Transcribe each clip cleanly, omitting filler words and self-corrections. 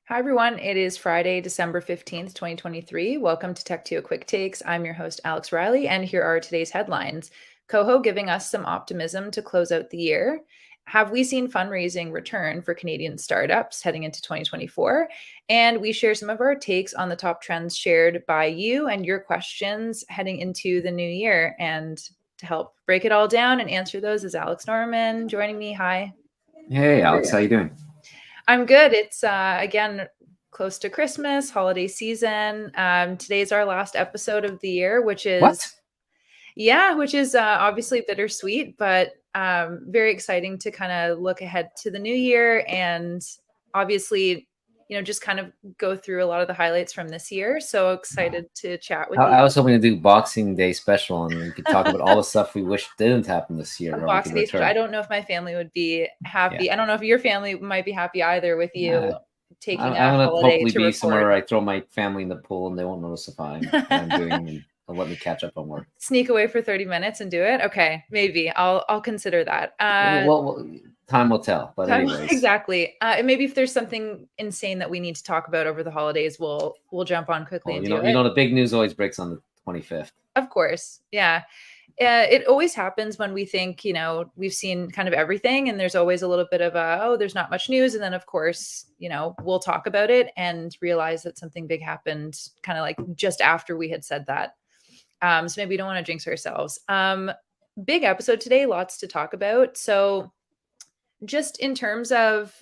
Hi, everyone. It is Friday, December 15th, 2023. Welcome to TechTO Quick Takes. I'm your host, Alex Reilly, and here are today's headlines. KOHO giving us some optimism to close out the year. Have we seen fundraising return for Canadian startups heading into 2024? And we share some of our takes on the top trends shared by you and your questions heading into the new year. And to help break it all down and answer those is Alex Norman joining me. Hi. Hey, Alex, how you doing? I'm good. It's again close to Christmas, holiday season. Today's our last episode of the year, which What? is obviously bittersweet, but very exciting to kind of look ahead to the new year and obviously, just kind of go through a lot of the highlights from this year. So excited to chat with I, you. I was hoping to do Boxing Day special, and we could talk about all the stuff we wish didn't happen this year, or we could Boxing Day. I return. don't know if my family would be Yeah, happy. I don't know if your family might be happy either with uh, you taking I'm a gonna holiday hopefully to be record. somewhere where I throw my family in the pool, and they won't notice if I'm doing, and they'll let me catch up on work. Sneak away for 30 minutes and do it. Okay, maybe I'll consider that. Time will tell. But anyways, Exactly. And maybe if there's something insane that we need to talk about over the holidays, we'll jump on quickly well, and you do know, it. the big news always breaks on the 25th. Of course, yeah. It always happens when we think, we've seen kind of everything, and there's always a little bit of there's not much news, and then of course, we'll talk about it and realize that something big happened, kind of like just after we had said that. So maybe we don't want to jinx ourselves. Big episode today, lots to talk about. So just in terms of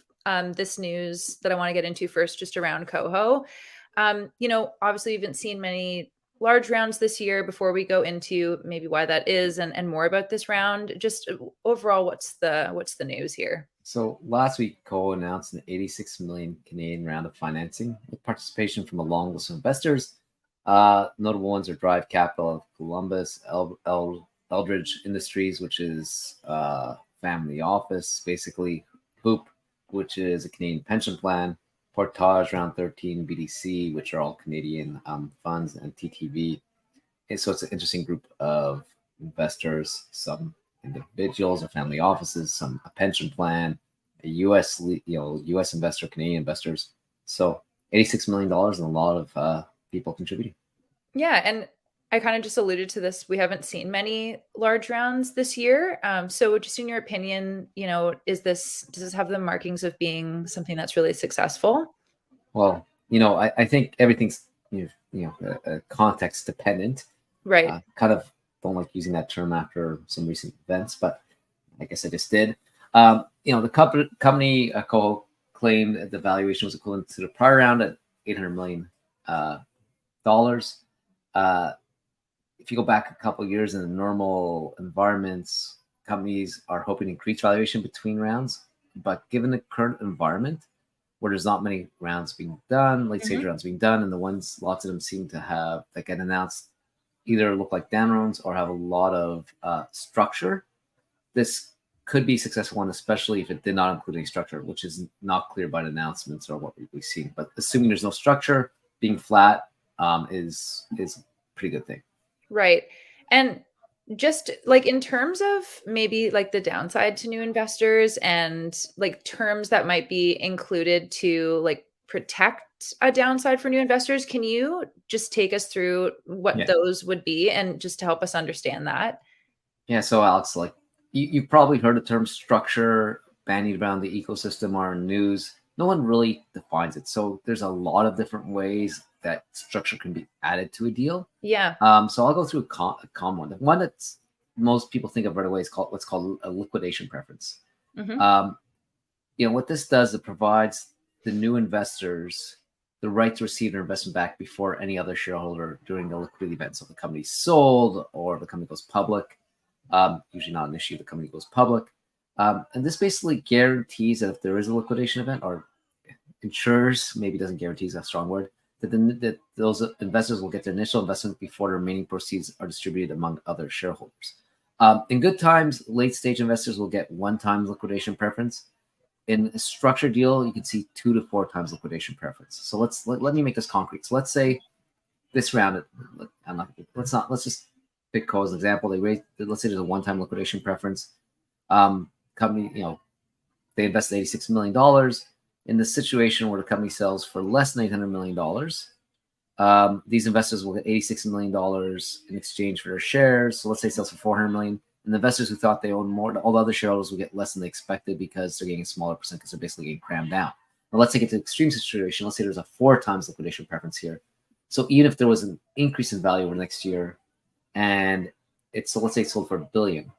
this news that I want to get into first, just around KOHO, obviously we haven't seen many large rounds this year. Before we go into maybe why that is and more about this round, just overall, what's the news here? So last week, KOHO announced an 86 million Canadian round of financing with participation from a long list of investors. Notable ones are Drive Capital of Columbus, Eldridge Industries, which is family office, basically Hoop, which is a Canadian pension plan, Portage Round 13, BDC, which are all Canadian funds, and TTV. And so it's an interesting group of investors, some individuals or family offices, some a pension plan, a U.S. investor, Canadian investors. So $86 million and a lot of people contributing. Yeah, and I kind of just alluded to this. We haven't seen many large rounds this year. So just in your opinion, does this have the markings of being something that's really successful? Well, I think everything's context dependent. Right. Kind of don't like using that term after some recent events, but I guess I just did. The company KOHO claimed that the valuation was equivalent to the prior round at $800 million. If you go back a couple of years in the normal environments, companies are hoping to increase valuation between rounds. But given the current environment, where there's not many rounds being done, late stage rounds being done, and the ones lots of them seem to have that get announced either look like down rounds or have a lot of structure, this could be a successful one, especially if it did not include any structure, which is not clear by the announcements or what we've seen. But assuming there's no structure, being flat is a pretty good thing. Right. And just like in terms of maybe like the downside to new investors and like terms that might be included to like protect a downside for new investors, can you just take us through what those would be and just to help us understand that? Yeah. So Alex, like you've probably heard the term structure bandied around the ecosystem or in news. No one really defines it. So there's a lot of different ways that structure can be added to a deal. Yeah. So I'll go through a common one. The one that's most people think of right away is what's called a liquidation preference. What this does, it provides the new investors the right to receive their investment back before any other shareholder during the liquidity event. So if the company's sold or the company goes public, usually not an issue, the company goes public. And this basically guarantees that if there is a liquidation event, or ensures, maybe doesn't guarantee is a strong word, that those investors will get their initial investment before the remaining proceeds are distributed among other shareholders. In good times, late stage investors will get one-time liquidation preference. In a structured deal, you can see 2 to 4 times liquidation preference. So let me make this concrete. So let's say this round, let's just pick KOHO as an example. Let's say there's a one-time liquidation preference. Company, they invested $86 million. in the situation where the company sells for less than $800 million, these investors will get $86 million in exchange for their shares. So let's say it sells for $400 million. And the investors who thought they owned more, all the other shareholders will get less than they expected because they're getting a smaller percent because they're basically getting crammed down. Now let's take it to the extreme situation. Let's say there's a 4 times liquidation preference here. So even if there was an increase in value over the next year, and so let's say it's sold for $1 billion.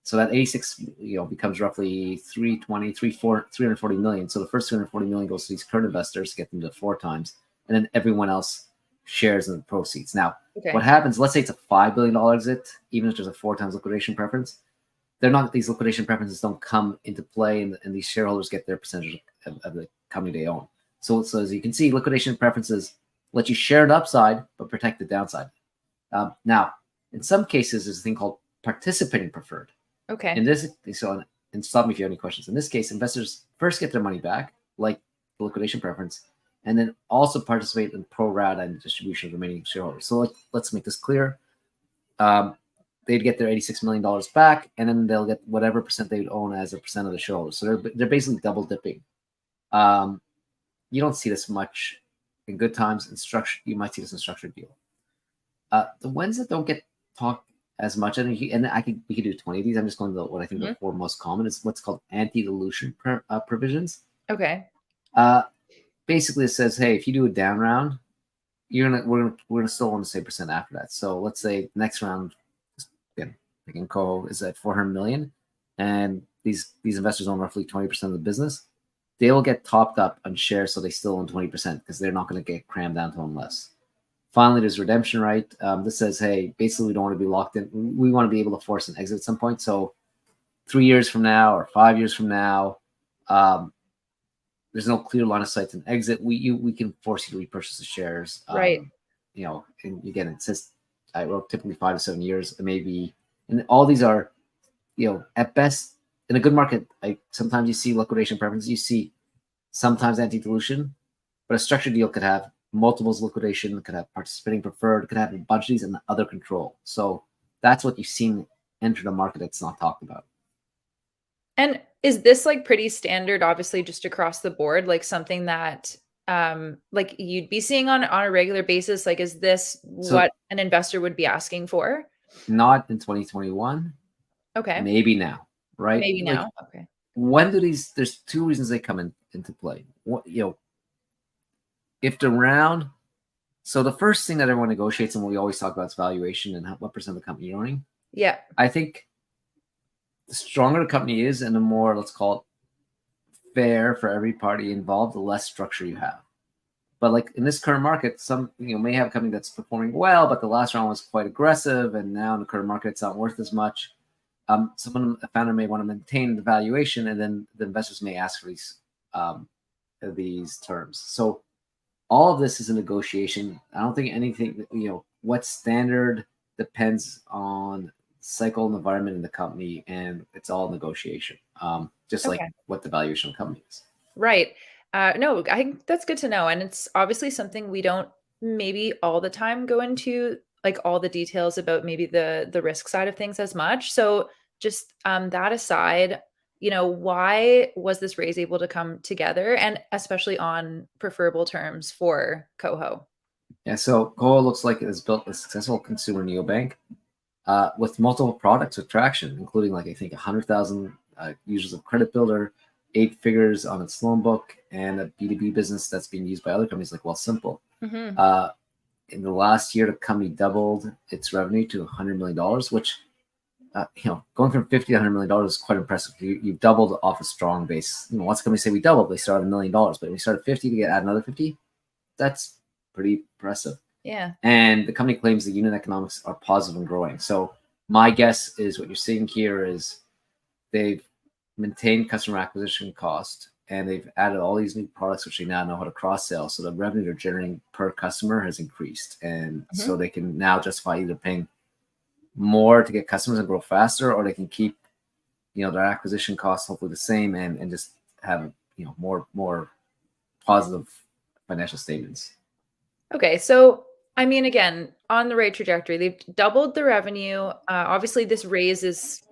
So that 86, becomes roughly 340 million. So the first 340 million goes to these current investors to get them to 4 times, and then everyone else shares in the proceeds. Now, what happens? Let's say it's a $5 billion exit, even if there's a 4 times liquidation preference. These liquidation preferences don't come into play, and these shareholders get their percentage of the company they own. So as you can see, liquidation preferences let you share the upside but protect the downside. Now, in some cases, there's a thing called participating preferred. Okay. And stop me if you have any questions. In this case, investors first get their money back, like the liquidation preference, and then also participate in pro rata and distribution of remaining shareholders. So let's make this clear. They'd get their $86 million back, and then they'll get whatever percent they would own as a percent of the shareholders. So they're basically double dipping. You don't see this much in good times. You might see this in structured deal. The ones that don't get talked as much, and we could do 20 of these. I'm just going to what I think the 4 most common is what's called anti-dilution provisions. Okay. Basically, it says, hey, if you do a down round, we're gonna still own the same percent after that. So let's say next round, again, KOHO is at 400 million, and these investors own roughly 20% of the business. They will get topped up on shares, so they still own 20% because they're not going to get crammed down to own less. Finally, there's redemption right. This says, hey, basically we don't want to be locked in. We want to be able to force an exit at some point. So 3 years from now or 5 years from now, there's no clear line of sight to an exit. We can force you to repurchase the shares. Right. And again, it says I wrote typically 5 to 7 years. It may be, and all these are, at best in a good market. Sometimes you see liquidation preferences. You see sometimes anti-dilution, but a structured deal could have multiples liquidation, could have participating preferred, could have a bunch of these and other control. So that's what you've seen enter the market that's not talked about. And is this like pretty standard, obviously, just across the board, like something that like you'd be seeing on a regular basis? Like, is this what an investor would be asking for? Not in 2021. Okay. Maybe now, right? Maybe now. Okay. When do there's 2 reasons they come into play. If the round, so the first thing that everyone negotiates and what we always talk about is valuation and what percent of the company you're owning. Yeah. I think the stronger the company is and the more, let's call it, fair for every party involved, the less structure you have. But like in this current market, some may have a company that's performing well, but the last round was quite aggressive, and now in the current market it's not worth as much. A founder may want to maintain the valuation, and then the investors may ask for these terms. So all of this is a negotiation. I don't think anything, what's standard depends on cycle and environment in the company, and it's all negotiation, just like what the valuation of the company is. Right. No, I think that's good to know. And it's obviously something we don't maybe all the time go into, like all the details about maybe the risk side of things as much. So just that aside, why was this raise able to come together, and especially on preferable terms for KOHO? Yeah, so KOHO looks like it has built a successful consumer neobank with multiple products with traction, including I think 100,000 users of Credit Builder, 8 figures on its loan book, and a B2B business that's being used by other companies like Wealthsimple. Mm-hmm. In the last year, the company doubled its revenue to $100 million, which, going from 50 to $100 million is quite impressive. You've doubled off a strong base. Once companies say we doubled, they start at $1 million, but when we start at 50 to add another 50, that's pretty impressive. Yeah. And the company claims the unit economics are positive and growing. So my guess is what you're seeing here is they've maintained customer acquisition cost, and they've added all these new products which they now know how to cross-sell. So the revenue they're generating per customer has increased. And so they can now justify either paying more to get customers and grow faster, or they can keep, their acquisition costs hopefully the same and just have, more positive financial statements. Okay. So, I mean, again, on the right trajectory, they've doubled the revenue. Obviously this raise is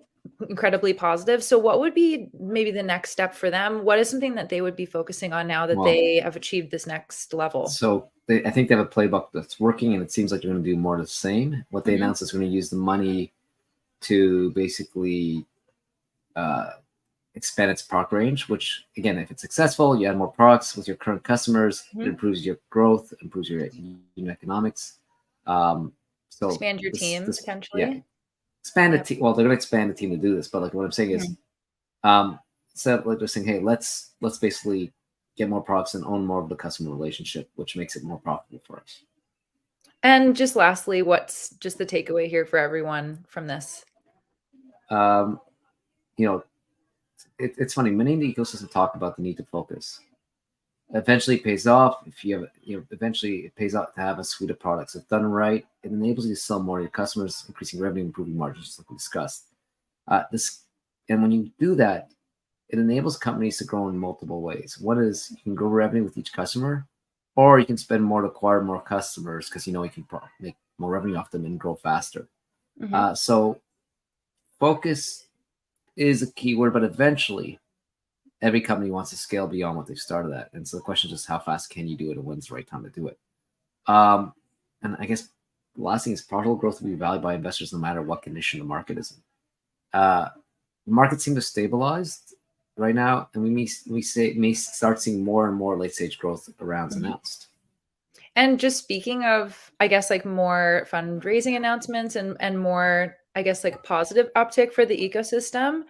incredibly positive. So what would be maybe the next step for them? What is something that they would be focusing on now that Well, they have achieved this next level? so I think they have a playbook that's working, and it seems like they're going to do more of the same. What they announced is going to use the money to basically expand its product range, which again, if it's successful, you add more products with your current customers, it improves your growth, improves your unit economics. So Expand your team yeah, potentially. expand the Yep. team. Well, they're going to expand the team to do this, but like what I'm saying is, instead of like just saying, hey, let's basically get more products and own more of the customer relationship, which makes it more profitable for us. And just lastly, what's just the takeaway here for everyone from this? You know, it's funny. Many in the ecosystem talk about the need to focus. Eventually, it pays off. If you have, eventually it pays off to have a suite of products. If done right, it enables you to sell more to your customers, increasing revenue, improving margins, just like we discussed. And when you do that, it enables companies to grow in multiple ways. One is you can grow revenue with each customer, or you can spend more to acquire more customers because you can make more revenue off them and grow faster. So focus is a key word, but eventually every company wants to scale beyond what they've started at. And so the question is just how fast can you do it and when's the right time to do it? And I guess the last thing is profitable growth will be valued by investors no matter what condition the market is in. The market seems to stabilize right now, and we may start seeing more and more late stage growth rounds announced. And just speaking of, I guess, like more fundraising announcements and more, I guess, like positive uptick for the ecosystem.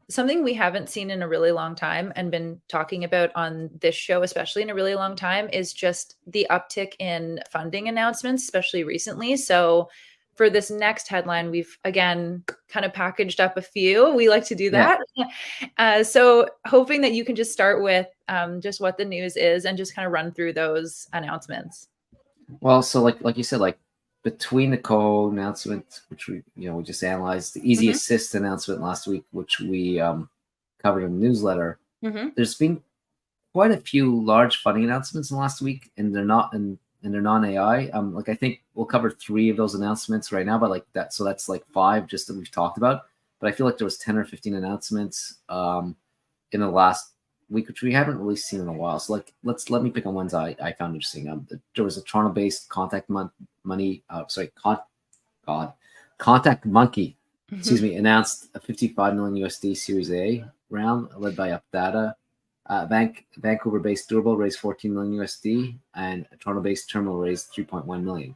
Something we haven't seen in a really long time and been talking about on this show, especially in a really long time, is just the uptick in funding announcements, especially recently. So for this next headline, we've again kind of packaged up a few. We like to do that. So hoping that you can just start with just what the news is and just kind of run through those announcements. Well, so like you said, like between the KOHO announcement, which we just analyzed, the Easy Assist announcement last week, which we covered in the newsletter, there's been quite a few large funding announcements in the last week, and they're non-AI. Like I think we'll cover 3 of those announcements right now, but like that, so that's like 5 just that we've talked about. But I feel like there was 10 or 15 announcements in the last week, which we haven't really seen in a while. So like let me pick on ones I found interesting. There was a Toronto-based Contact Monkey, excuse me, announced a 55 million USD Series A round led by UpData. Vancouver-based Durable raised 14 million USD, and a Toronto-based Terminal raised 3.1 million.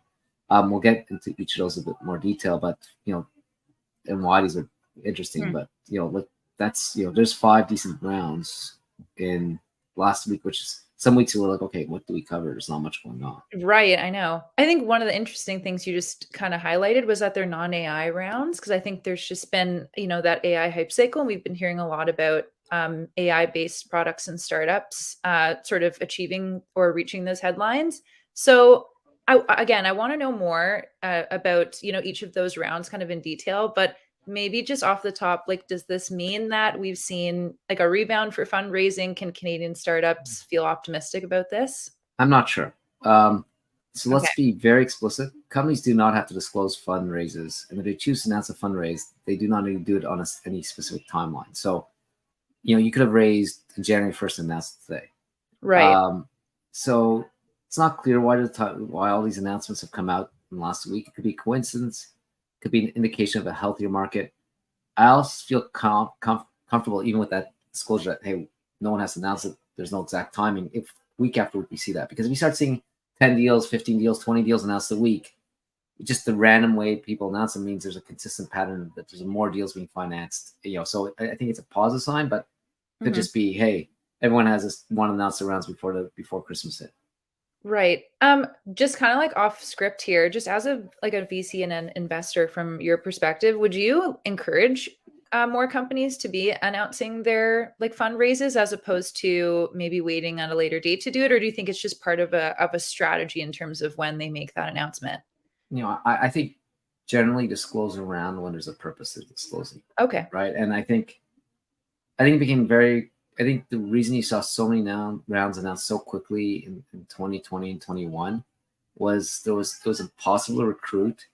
We'll get into each of those a bit more detail, but and why these are interesting. But like that's there's 5 decent rounds in last week, which is some weeks we were like, okay, what do we cover? There's not much going on. Right, I know. I think one of the interesting things you just kind of highlighted was that they're non-AI rounds, because I think there's just been, that AI hype cycle. And we've been hearing a lot about AI-based products and startups sort of achieving or reaching those headlines. So I want to know more about, each of those rounds kind of in detail, but maybe just off the top, like, does this mean that we've seen like a rebound for fundraising? Can Canadian startups feel optimistic about this? I'm not sure. So let's be very explicit. Companies do not have to disclose fundraisers, and if they choose to announce a fundraise, they do not need to do it on any specific timeline. So, you could have raised in January 1st and announced today. Right. So it's not clear why all these announcements have come out in the last week. It could be coincidence. It could be an indication of a healthier market. I also feel comfortable even with that disclosure that, hey, no one has to announce it. There's no exact timing. If week after week we see that, because if we start seeing 10 deals, 15 deals, 20 deals announced a week, just the random way people announce them means there's a consistent pattern that there's more deals being financed. So I think it's a positive sign, but it could just be, hey, everyone has this one announced rounds before Christmas hit. Right. Just kind of like off script here, just as a VC and an investor from your perspective, would you encourage more companies to be announcing their like fundraises as opposed to maybe waiting on a later date to do it? Or do you think it's just part of a strategy in terms of when they make that announcement? I think generally disclose around when there's a purpose of disclosing. Okay. Right. And I think it became I think the reason you saw so many rounds announced so quickly in 2020 and 21 was there was impossible to recruit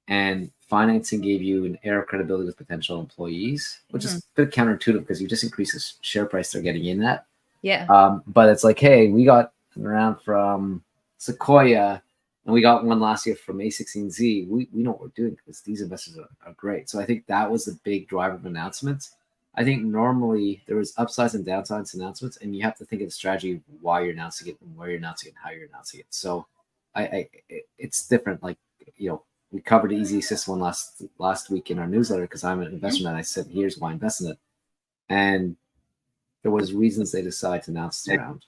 and financing gave you an air of credibility with potential employees, which is a bit counterintuitive because you just increase the share price they're getting in at. Yeah. But it's like, hey, we got around from Sequoia, and we got one last year from A16Z. We know what we're doing because these investors are great. So I think that was the big driver of announcements. I think normally there was upsides and downsides announcements, and you have to think of the strategy of why you're announcing it and where you're announcing it and how you're announcing it. So it's different. Like, we covered the Easy Assist one last week in our newsletter because I'm an investor and I said, here's why I invest in it. And there was reasons they decided to announce the round.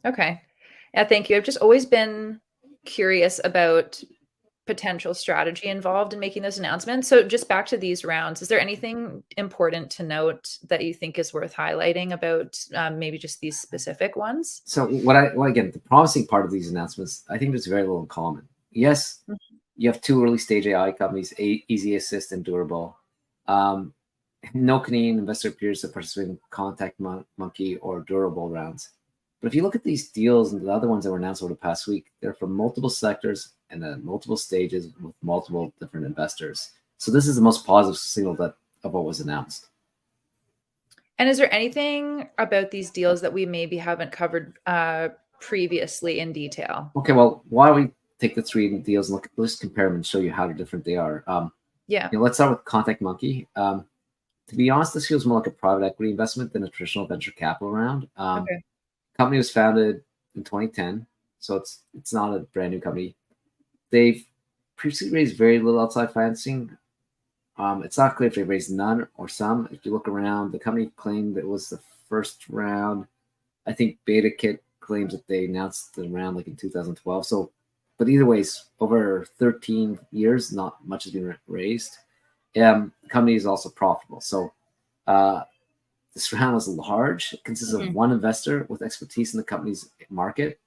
Okay. Yeah, thank you. I've just always been curious about potential strategy involved in making those announcements. So just back to these rounds, is there anything important to note that you think is worth highlighting about maybe just these specific ones? So again, the promising part of these announcements, I think there's very little in common. Yes, you have 2 early stage AI companies, Easy Assist and Durable. No Canadian investor appears to participate in Contact Monkey or Durable rounds. But if you look at these deals and the other ones that were announced over the past week, they're from multiple sectors and at multiple stages with multiple different investors. So this is the most positive signal of what was announced. And is there anything about these deals that we maybe haven't covered previously in detail? Okay, well, why don't we take the 3 deals and let's compare them and show you how different they are. Let's start with Contact Monkey. To be honest, this feels more like a private equity investment than a traditional venture capital round. Okay. Company was founded in 2010, so it's not a brand new company. They've previously raised very little outside financing. It's not clear if they raised none or some. If you look around, the company claimed it was the first round. I think BetaKit claims that they announced the round like in 2012. So, but either ways, over 13 years, not much has been raised. The company is also profitable. So this round was large. It consists of one investor with expertise in the company's market.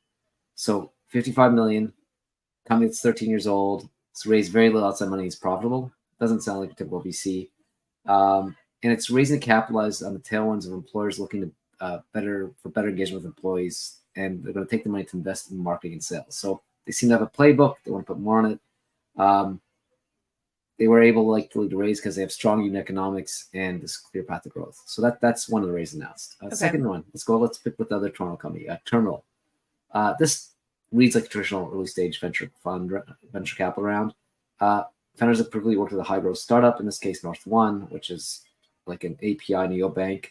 So 55 million, company that's 13 years old. It's raised very little outside money. It's profitable. Doesn't sound like a typical VC. And it's raising to capitalize on the tailwinds of employers looking to better engagement with employees. And they're going to take the money to invest in marketing and sales. So they seem to have a playbook. They want to put more on it. They were able to raise because they have strong unit economics and this clear path to growth. So that's one of the raises announced. Second one, let's pick with the other Toronto company, Terminal. This reads like a traditional early stage venture capital round. Founders have previously worked with a high growth startup, in this case North One, which is like an API neobank.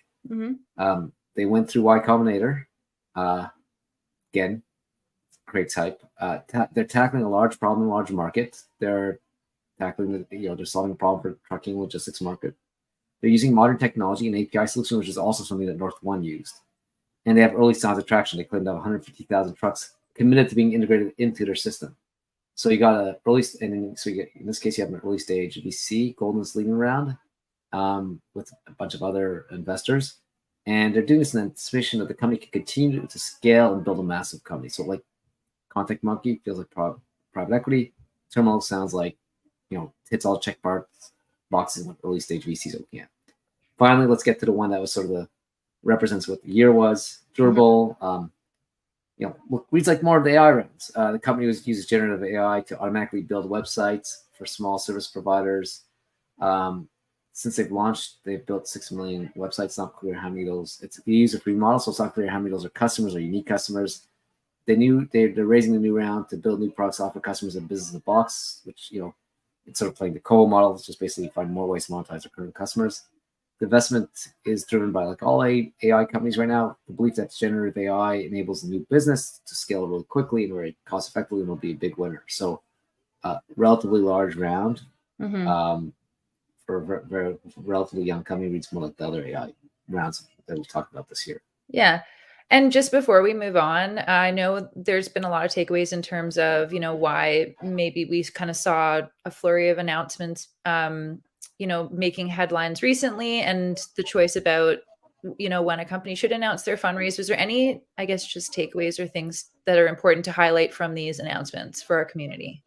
They went through Y Combinator. Again, great type. They're tackling a large problem in a large market. They're tackling they're solving a problem for the trucking logistics market. They're using modern technology and API solution, which is also something that North One used. And they have early signs of traction. They claim to have 150,000 trucks committed to being integrated into their system. So you got in this case, you have an early stage VC, Goldman's leading round, with a bunch of other investors. And they're doing this in anticipation that the company can continue to scale and build a massive company. So like Contact Monkey feels like private equity. Terminal sounds like, hits all check boxes what early stage VCs are looking at. Finally, let's get to the one that was sort of represents what the year was. Durable, reads like more of the AI rounds. The company uses generative AI to automatically build websites for small service providers. Since they've launched, they've built 6 million websites. Not clear how many of those. They use a free model, so it's not clear how many of those are customers or unique customers. They're raising a new round to build new products, offer customers a business in the box, which it's sort of playing the KOHO model. It's just basically find more ways to monetize their current customers. The investment is driven by like all AI companies right now. The belief that generative AI enables a new business to scale really quickly and very cost effectively and will be a big winner. So, relatively large round for a very relatively young company. Reads more like the other AI rounds that we've talked about this year. Yeah. And just before we move on, I know there's been a lot of takeaways in terms of, why maybe we kind of saw a flurry of announcements, making headlines recently and the choice about, when a company should announce their fundraise. Was there any, I guess, just takeaways or things that are important to highlight from these announcements for our community?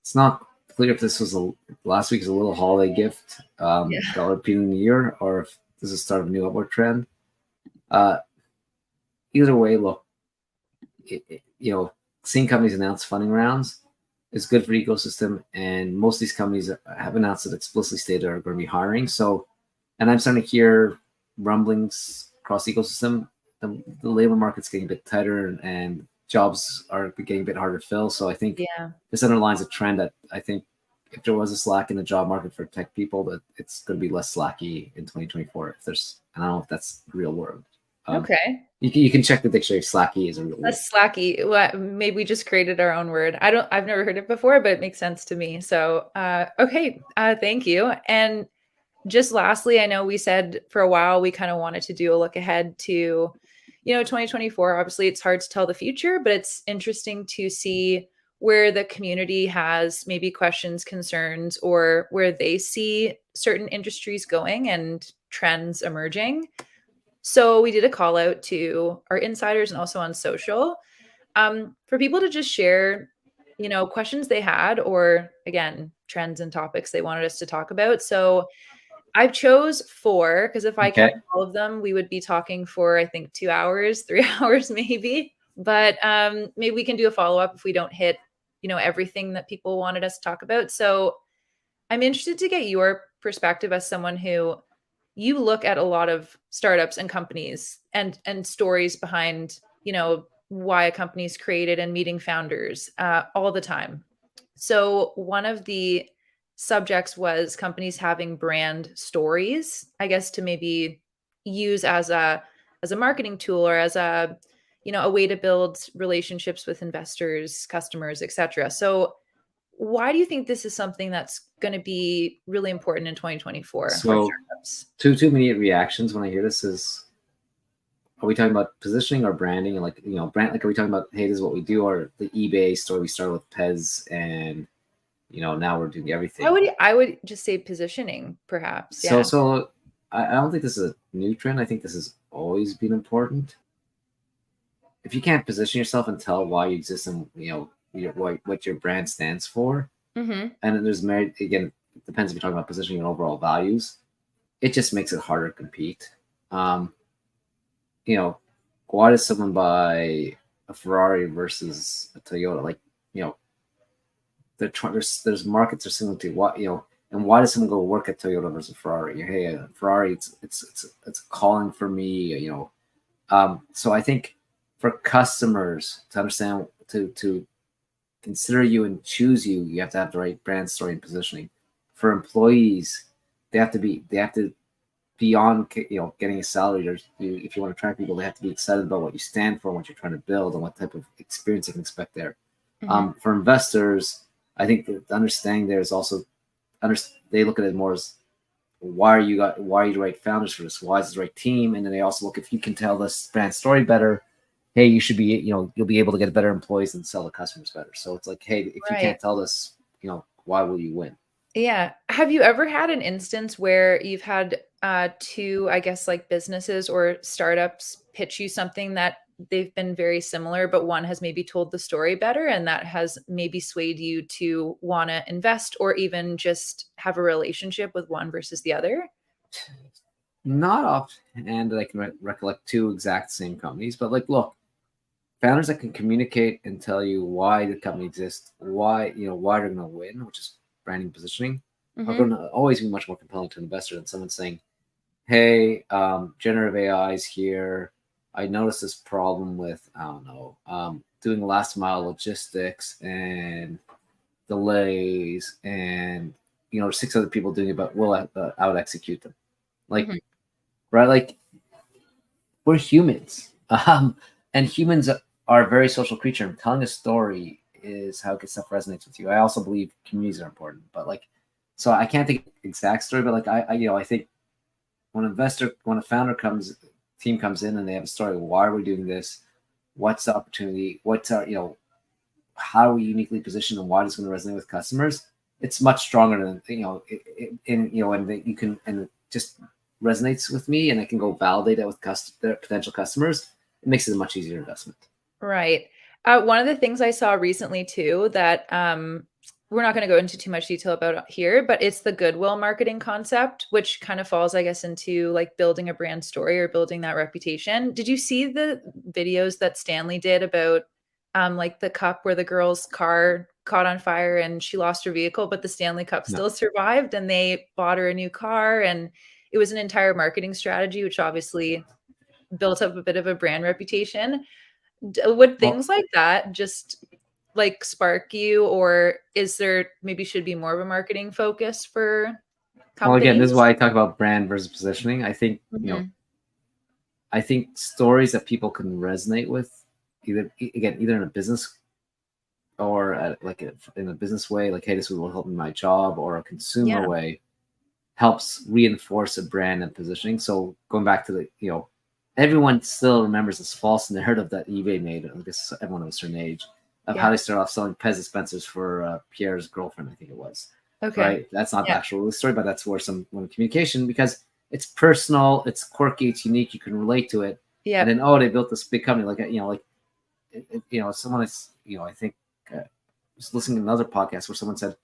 It's not clear if this was last week's a little holiday gift that will repeat in the year, or if this is the start of a new upward trend. Either way, look, seeing companies announce funding rounds, It's good for the ecosystem, and most of these companies have announced that explicitly stated are going to be hiring. So, and I'm starting to hear rumblings across the ecosystem. The labor market's getting a bit tighter, and jobs are getting a bit harder to fill. So I think Yeah. this underlines a trend that I think if there was a slack in the job market for tech people, that it's going to be less slacky in 2024. If there's, and I don't know if that's the real word. Okay. You can check the dictionary. Slacky is a real A word. slacky. Well, maybe we just created our own word. I've never heard it before, but it makes sense to me. So, okay. Thank you. And just lastly, I know we said for a while we kind of wanted to do a look ahead to, 2024. Obviously, it's hard to tell the future, but it's interesting to see where the community has maybe questions, concerns, or where they see certain industries going and trends emerging. So we did a call out to our insiders and also on social, for people to just share, questions they had, or again, trends and topics they wanted us to talk about. So I've chose 4 because if I Okay. kept all of them, we would be talking for, I think, 2 hours, 3 hours maybe. But, maybe we can do a follow-up if we don't hit, everything that people wanted us to talk about. So I'm interested to get your perspective as someone who you look at a lot of startups and companies and stories behind, why a company is created and meeting founders, all the time. So one of the subjects was companies having brand stories, I guess, to maybe use as a marketing tool or as a way to build relationships with investors, customers, etc. So why do you think this is something that's going to be really important in 2024 for So startups? two immediate reactions when I hear this is, are we talking about positioning or branding? And like, brand, like, are we talking about, hey, this is what we do, or the eBay story we started with Pez, and now we're doing I everything. would I would just say positioning, perhaps. So Yeah. so I don't think this is a new trend. I think this has always been important. If you can't position yourself and tell why you exist, and what your brand stands for, Mm-hmm. and then there's merit again. It depends if you're talking about positioning and overall values. It just makes it harder to compete. Um, you know, why does someone buy a Ferrari versus a Toyota? Like, you know, there's markets are similar to what and why does someone go work at Toyota versus Ferrari? Hey, Ferrari, it's calling for me. So I think for customers to understand to consider you and choose you, you have to have the right brand story and positioning. For employees, they have to beyond getting a salary. If you want to attract people, they have to be excited about what you stand for, what you're trying to build, and what type of experience they can expect there. Mm-hmm. For investors, I think the understanding there is also they look at it more as why are you the right founders for this? Why is this the right team? And then they also look, if you can tell this brand story better, hey, you should be you'll be able to get better employees and sell the customers better. So it's like, hey, if you Right. can't tell this, why will you win? Yeah. Have you ever had an instance where you've had two, I guess, like businesses or startups pitch you something that they've been very similar, but one has maybe told the story better and that has maybe swayed you to want to invest or even just have a relationship with one versus the other? Not offhand that I can recollect two exact same companies, but like, look, founders that can communicate and tell you why the company exists, why they're going to win, which is branding positioning, are Mm-hmm. going to always be much more compelling to an investor than someone saying, hey, generative AI is here. I noticed this problem with, I don't know, doing last mile logistics and delays, and 6 other people doing it, but we'll out execute them. Like, Mm-hmm. right? Like, we're humans, and humans are a very social creature. And telling a story is how stuff resonates with you. I also believe communities are important, but like, so I can't think of the exact story, but like, I think when a team comes in and they have a story, why are we doing this? What's the opportunity? What's our, how are we uniquely positioned, and why does it going to resonate with customers? It's much stronger than, and you can, and it just resonates with me, and I can go validate it with their potential customers. It makes it a much easier investment. Right. One of the things I saw recently too that we're not going to go into too much detail about here, but it's the goodwill marketing concept, which kind of falls, I guess, into like building a brand story or building that reputation. Did you see the videos that Stanley did about like the cup where the girl's car caught on fire and she lost her vehicle, but the Stanley Cup still survived, and they bought her a new car, and it was an entire marketing strategy, which obviously built up a bit of a brand reputation. Would things like that just like spark you, or is there maybe should be more of a marketing focus for companies? Well, again, this is why I talk about brand versus positioning. I think, I think stories that people can resonate with, either in a business or in a business way, like, hey, this will help me my job, or a consumer way, helps reinforce a brand and positioning. So going back to the, everyone still remembers this false narrative that eBay made. I guess everyone of a certain age, of how they started off selling Pez dispensers for Pierre's girlfriend, I think it was. Okay. Right? That's not the actual story, but that's where some communication, because it's personal, it's quirky, it's unique, you can relate to it. Yeah. And then, they built this big company, someone is, I think I was listening to another podcast where someone said,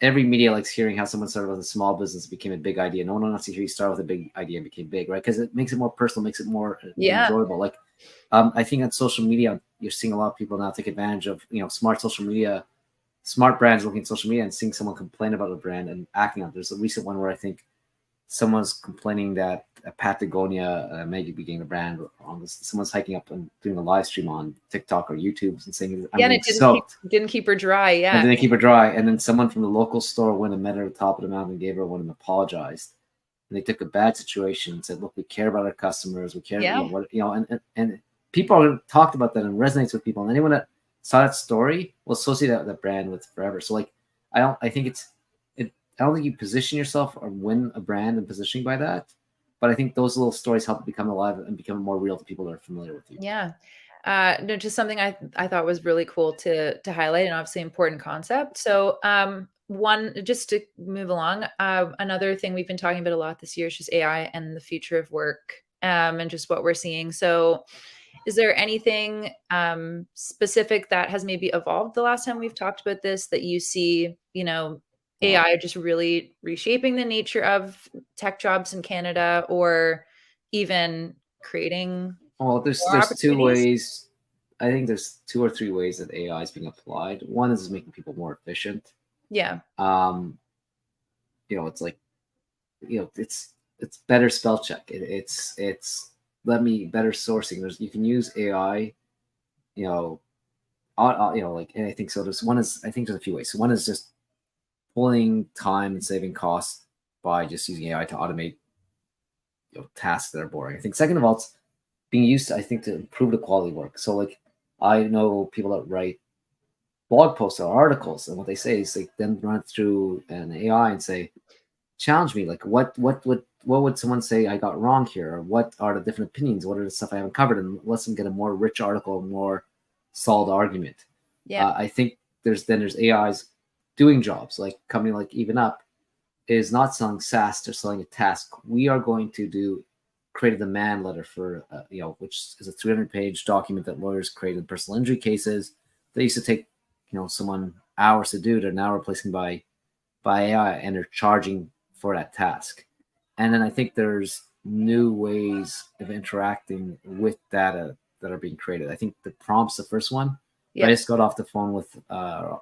every media likes hearing how someone started with a small business, became a big idea. No one wants to hear you start with a big idea and became big, right? Because it makes it more personal, makes it more enjoyable. Like, I think on social media, you're seeing a lot of people now take advantage of, smart social media, smart brands looking at social media and seeing someone complain about a brand and acting on it. There's a recent one where I think someone's complaining that Patagonia may be getting a brand on this. Someone's hiking up and doing a live stream on TikTok or YouTube and saying, and it didn't keep her dry. Yeah. And didn't keep her dry. And then someone from the local store went and met her at the top of the mountain and gave her one and apologized. And they took a bad situation and said, look, we care about our customers. We care, and people talked about that and resonates with people. And anyone that saw that story will associate that brand with forever. So like, I don't think you position yourself or win a brand and positioning by that, but I think those little stories help become alive and become more real to people that are familiar with you. Yeah. No, just something I thought was really cool to highlight, and obviously important concept. So one, just to move along, another thing we've been talking about a lot this year is just AI and the future of work, and just what we're seeing. So is there anything specific that has maybe evolved the last time we've talked about this that you see, AI just really reshaping the nature of tech jobs in Canada, or even creating? Well, there's two ways. I think there's 2 or 3 ways that AI is being applied. One is making people more efficient. Yeah. It's like, it's better spell check. It's let me better sourcing. You can use AI, and I think so. I think there's a few ways. So one is just pulling time and saving costs by just using AI to automate tasks that are boring. I think second of all, it's being used to, I think, to improve the quality of work. So like, I know people that write blog posts or articles, and what they say is they then run it through an AI and say, challenge me, like what would someone say I got wrong here, or what are the different opinions, what are the stuff I haven't covered, and let them get a more rich article, more solid argument. I think there's AIs doing jobs, like a company like Even Up is not selling SaaS, they're selling a task. We are going to create a demand letter for which is a 300-page document that lawyers create in personal injury cases. They used to take someone hours to do. They're now replacing by AI, and they're charging for that task. And then I think there's new ways of interacting with data that are being created. I think the prompt's the first one. I just got off the phone with a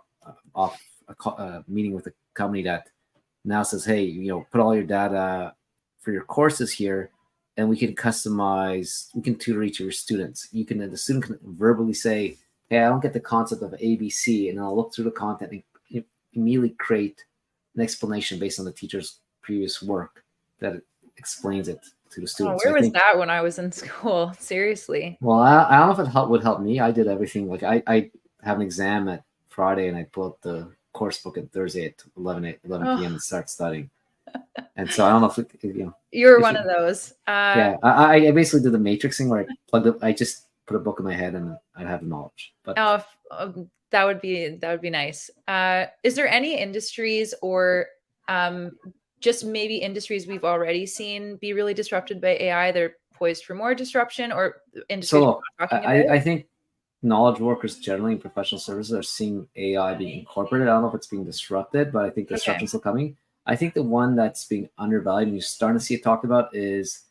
meeting with a company that now says, hey, put all your data for your courses here, and we can customize, we can tutor each of your students. The student can verbally say, hey, I don't get the concept of ABC, and I'll look through the content and immediately create an explanation based on the teacher's previous work that explains it to the students. Where was that when I was in school? Seriously. Well, I don't know if it would help me. I did everything. Like I have an exam at Friday, and I pull up the course book at Thursday at 11 p.m. and start studying. And so I don't know if you're one of those. I basically did the matrix thing where I plugged up. I just put a book in my head and I have the knowledge. But that would be nice. Is there any industries or just maybe industries we've already seen be really disrupted by AI? They're poised for more disruption, or industries? So I think knowledge workers generally in professional services are seeing AI being incorporated. I don't know if it's being disrupted, but I think disruption is still coming. I think the one that's being undervalued and you're starting to see it talked about is,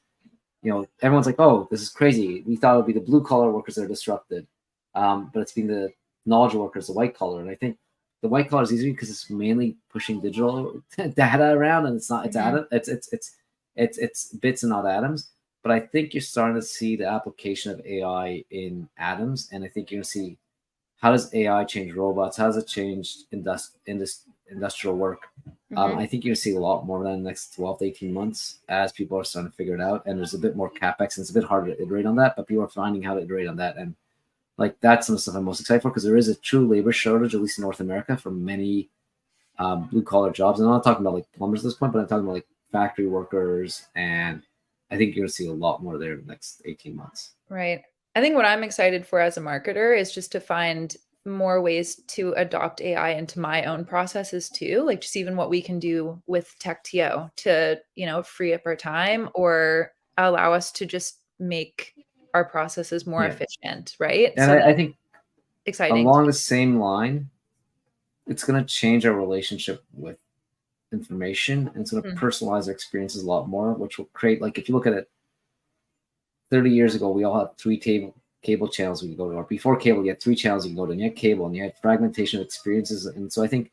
everyone's like, oh, this is crazy. We thought it would be the blue collar workers that are disrupted. But it's being the knowledge workers, the white collar. And I think the white collar is easier because it's mainly pushing digital data around, and it's not it's Mhm. atom it's bits and not atoms. But I think you're starting to see the application of AI in atoms, and I think you're going to see how does AI change robots? How does it change industrial work? Mhm. I think you're going to see a lot more of that in the next 12 to 18 months as people are starting to figure it out. And there's a bit more capex, and it's a bit harder to iterate on that, but people are finding how to iterate on that. And like that's some of the stuff I'm most excited for because there is a true labor shortage, at least in North America, for many blue collar jobs. And I'm not talking about like plumbers at this point, but I'm talking about like factory workers. And I think you're going to see a lot more there in the next 18 months. Right. I think what I'm excited for as a marketer is just to find more ways to adopt AI into my own processes too, like just even what we can do with TechTO to, free up our time or allow us to just make our processes more Yeah. efficient, right? And So I that's think exciting along too. the same line, it's going to change our relationship with information, and it's going to Mm, personalize our experiences a lot more, which will create, like, if you look at it 30 years ago, we all had three cable channels we could go to. Or before cable, you had three channels you could go to, and you had cable, and you had fragmentation of experiences. And so I think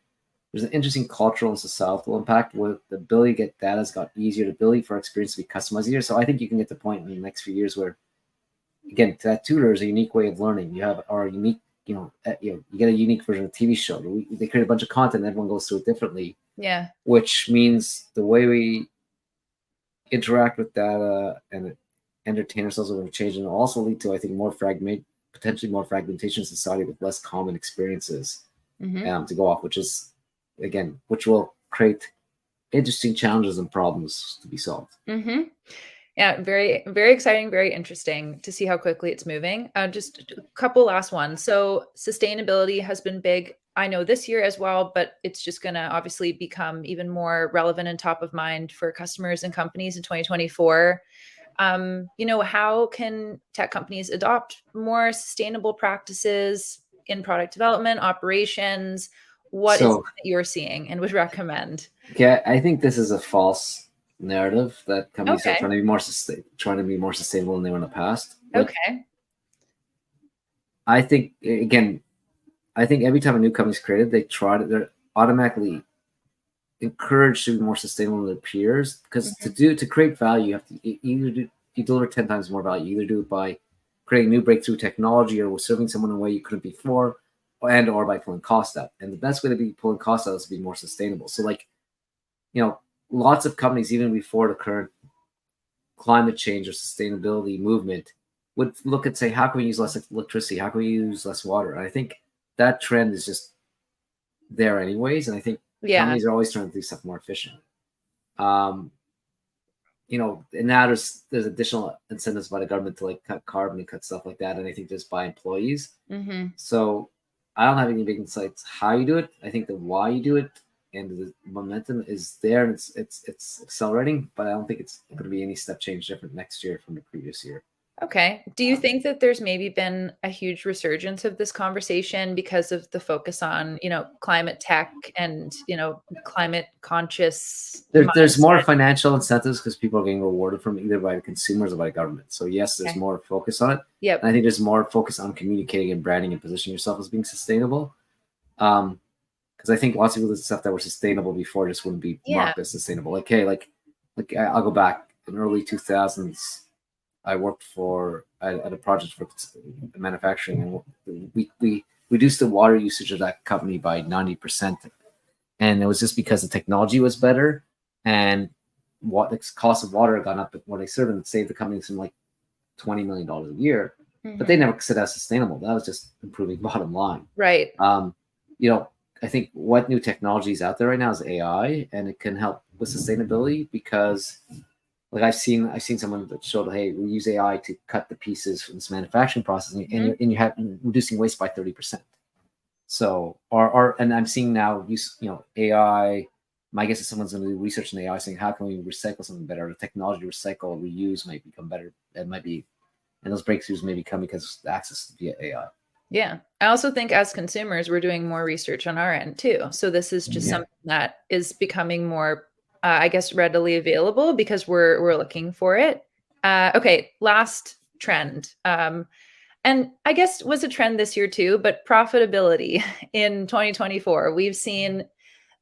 there's an interesting cultural and societal impact where the ability to get data has got easier, the ability for our experience to be customized easier. So I think you can get to the point in the next few years where, again, that tutor is a unique way of learning. You have our unique, you get a unique version of a TV show. They create a bunch of content, and everyone goes through it differently, yeah. which means the way we interact with data and entertain ourselves are going to change, and it'll also lead to, I think, potentially more fragmentation in society with less common experiences Hmm. to go off, which is, again, which will create interesting challenges and problems to be solved. Hmm. Yeah, very, very exciting, very interesting to see how quickly it's moving. Just a couple last ones. So, sustainability has been big, I know, this year as well, but it's just going to obviously become even more relevant and top of mind for customers and companies in 2024. How can tech companies adopt more sustainable practices in product development, operations? What is it So, that you're seeing and would recommend? yeah, I think this is a false narrative that companies are Okay. trying to be more sustainable than they were in the past. Like, Okay. I think, again, I think every time a new company is created, they're automatically encouraged to be more sustainable than their peers, because Hmm. to create value, you have to you deliver 10 times more value. You either do it by creating new breakthrough technology, or serving someone in a way you couldn't before, or by pulling costs out. And the best way to be pulling costs out is to be more sustainable. So, like, lots of companies, even before the current climate change or sustainability movement, would look and say, how can we use less electricity? How can we use less water? And I think that trend is just there anyways. And I think Yeah. companies are always trying to do stuff more efficient. Um, and now there's additional incentives by the government to like cut carbon and cut stuff like that, and I think just by employees. Hmm. So I don't have any big insights how you do it. I think the why you do it and the momentum is there, and it's accelerating, but I don't think it's going to be any step change different next year from the previous year. Okay. Do you think that there's maybe been a huge resurgence of this conversation because of the focus on, climate tech and, climate conscious There's more mindset? financial incentives because people are getting rewarded from either by the consumers or by the government. So yes, there's Okay. more focus on it, and Yep. I think there's more focus on communicating and branding and positioning yourself as being sustainable. Because I think lots of people did stuff that were sustainable before just wouldn't be Yeah. marked as sustainable. Like, hey, I'll go back in early 2000s. I worked at a project for manufacturing, and we reduced the water usage of that company by 90%, and it was just because the technology was better, and what the cost of water had gone up when they served and saved the company some like $20 million a year, but they Hmm. never said that's sustainable. That was just improving bottom line. Right. Um, I think what new technology is out there right now is AI, and it can help with sustainability because, like, I've seen someone that showed, hey, we use AI to cut the pieces from this manufacturing process, and, Hmm. you have reducing waste by 30%. So, and I'm seeing now use, AI. My guess is someone's going to do research in AI, saying how can we recycle something better? The technology to recycle, reuse might become better. It might be, and those breakthroughs may come because of access via AI. Yeah. I also think as consumers, we're doing more research on our end too. So this is just Yeah. something that is becoming more, I guess, readily available because we're looking for it. Okay. Last trend. And I guess was a trend this year too, but profitability in 2024. We've seen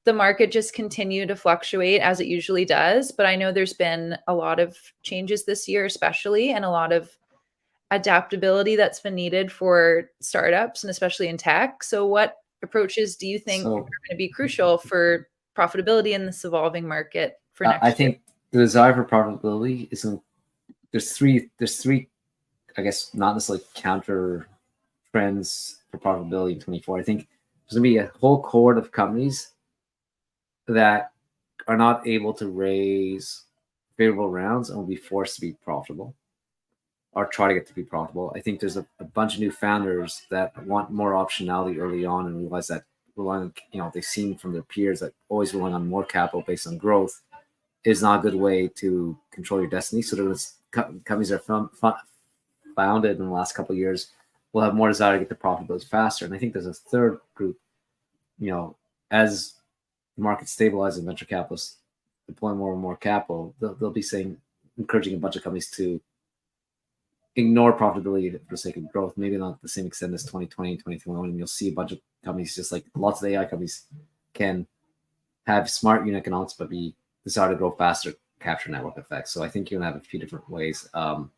the market just continue to fluctuate as it usually does. But I know there's been a lot of changes this year, especially, and a lot of adaptability that's been needed for startups and especially in tech. So, what approaches do you think are So going to be crucial for profitability in this evolving market for I next year? think the desire for profitability isn't. There's three. I guess not necessarily counter trends for profitability in 24. I think there's going to be a whole cohort of companies that are not able to raise favorable rounds and will be forced to be profitable or try to get to be profitable. I think there's a bunch of new founders that want more optionality early on and realize that relying, they've seen from their peers that always relying on more capital based on growth is not a good way to control your destiny. So there's companies that are founded in the last couple of years will have more desire to get to profitability faster. And I think there's a third group, as the market stabilizes and venture capitalists deploy more and more capital, they'll be encouraging a bunch of companies to ignore profitability for the sake of growth. Maybe not the same extent as 2020 and 2021. And you'll see a bunch of companies, just like lots of AI companies, can have smart unit economics, but be desire to grow faster, capture network effects. So I think you're gonna have a few different ways of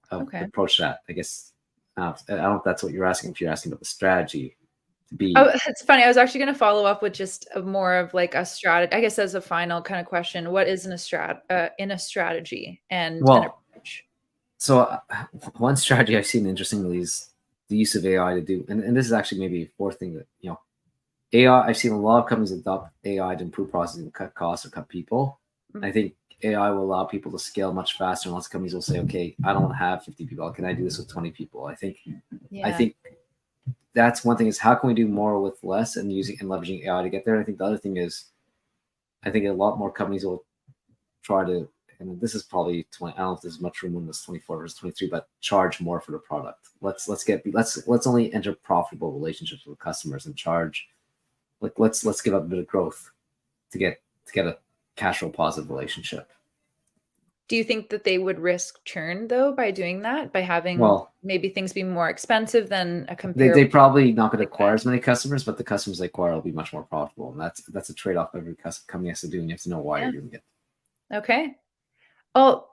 approach that. I guess I don't know if that's what you're asking. If you're asking about the strategy to be. Oh, it's funny. I was actually going to follow up with just more of like a strategy. I guess as a final kind of question, what is in a strategy and an approach? So one strategy I've seen interestingly is the use of AI to do, and this is actually maybe a fourth thing that AI. I've seen a lot of companies adopt AI to improve processing, cut costs, or cut people. Mm-hmm. I think AI will allow people to scale much faster. And lots of companies will say, "Okay, I don't have 50 people. Can I do this with 20 people?" I think that's one thing. Is how can we do more with less and using and leveraging AI to get there? And I think the other thing is, I think a lot more companies will try to. And this is probably 20. I don't know if there's much room in this 24 versus 23, but charge more for the product. Let's only enter profitable relationships with customers and charge. Let's give up a bit of growth to get a cash flow positive relationship. Do you think that they would risk churn though by doing that, by having maybe things be more expensive than a comparable? They probably not going to acquire as many customers, but the customers they acquire will be much more profitable, and that's a trade off every company has to do, and you have to know why you're doing it. Okay. Oh,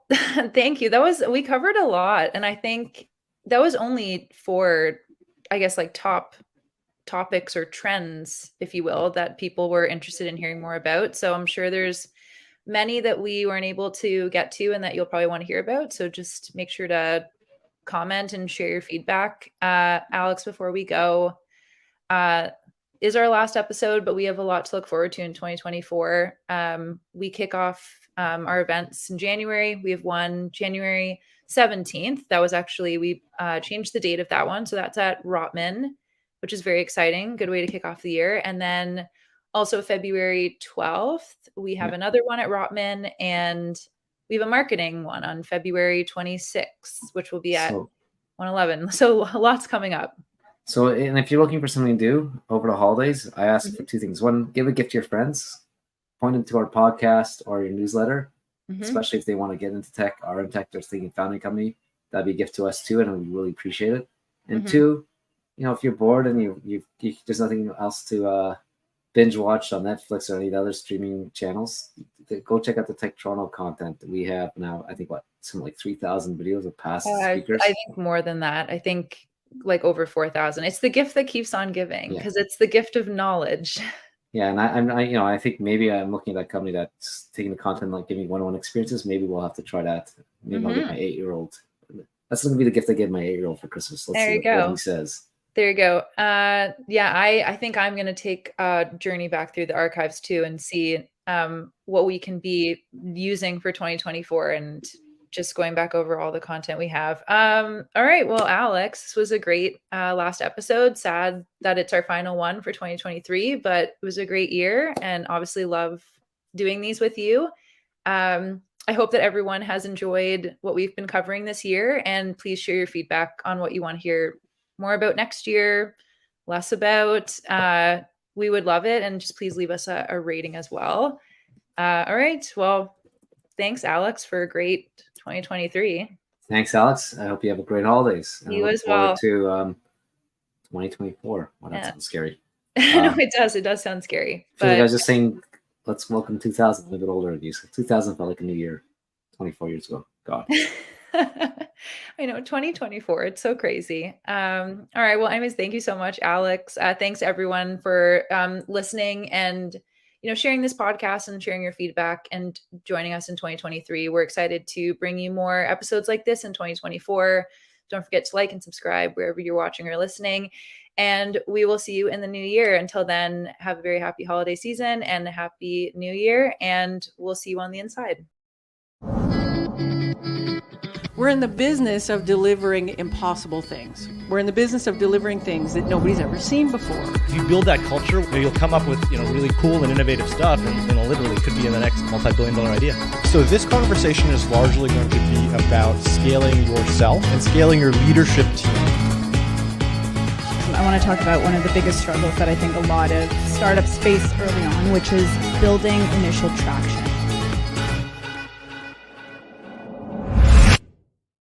thank you. We covered a lot. And I think that was only for, I guess, like top topics or trends, if you will, that people were interested in hearing more about. So I'm sure there's many that we weren't able to get to and that you'll probably want to hear about. So just make sure to comment and share your feedback. Alex, before we go, is our last episode, but we have a lot to look forward to in 2024. We kick off our events in January. We have one January 17th. That was actually, we changed the date of that one. So that's at Rotman, which is very exciting. Good way to kick off the year. And then also February 12th, we have another one at Rotman, and we have a marketing one on February 26th, which will be at 111. So lots coming up. So, and if you're looking for something to do over the holidays, I ask for two things. One, give a gift to your friends, point them to our podcast or your newsletter, especially if they want to get into tech, are in tech, they're thinking founding company. That'd be a gift to us too, and we really appreciate it. And two, if you're bored and you there's nothing else to binge watch on Netflix or any other streaming channels, go check out the Tech Toronto content. We have now, I think, something like 3,000 videos of past speakers. I think more than that. I think like over 4,000. It's the gift that keeps on giving because it's the gift of knowledge. Yeah, and I think maybe I'm looking at that company that's taking the content, like giving one-on-one experiences. Maybe we'll have to try that. Maybe I'll get my 8-year-old. That's going to be the gift I gave my 8-year-old for Christmas. Let's see what he says. There you go. I think I'm going to take a journey back through the archives too and see what we can be using for 2024 and just going back over all the content we have. All right. Well, Alex, this was a great last episode. Sad that it's our final one for 2023, but it was a great year and obviously love doing these with you. I hope that everyone has enjoyed what we've been covering this year, and please share your feedback on what you want to hear more about next year, less about. We would love it. And just please leave us a rating as well. All right. Well, thanks, Alex, for a great 2023. Thanks, Alex. I hope you have a great holidays. And You I look as forward well. to 2024. Wow, that sounds scary. No, it does. It does sound scary. I feel like But I was just saying, let's welcome 2000. I'm a bit older than you. So 2000 felt like a new year 24 years ago. God. I know, 2024. It's so crazy. All right. Well, anyways, thank you so much, Alex. Thanks everyone for listening and sharing this podcast and sharing your feedback and joining us in 2023. We're excited to bring you more episodes like this in 2024. Don't forget to like and subscribe wherever you're watching or listening. And we will see you in the new year. Until then, have a very happy holiday season and a happy new year. And we'll see you on the inside. We're in the business of delivering impossible things. We're in the business of delivering things that nobody's ever seen before. If you build that culture, you'll come up with really cool and innovative stuff, and literally could be in the next multi-billion-dollar idea. So this conversation is largely going to be about scaling yourself and scaling your leadership team. I want to talk about one of the biggest struggles that I think a lot of startups face early on, which is building initial traction.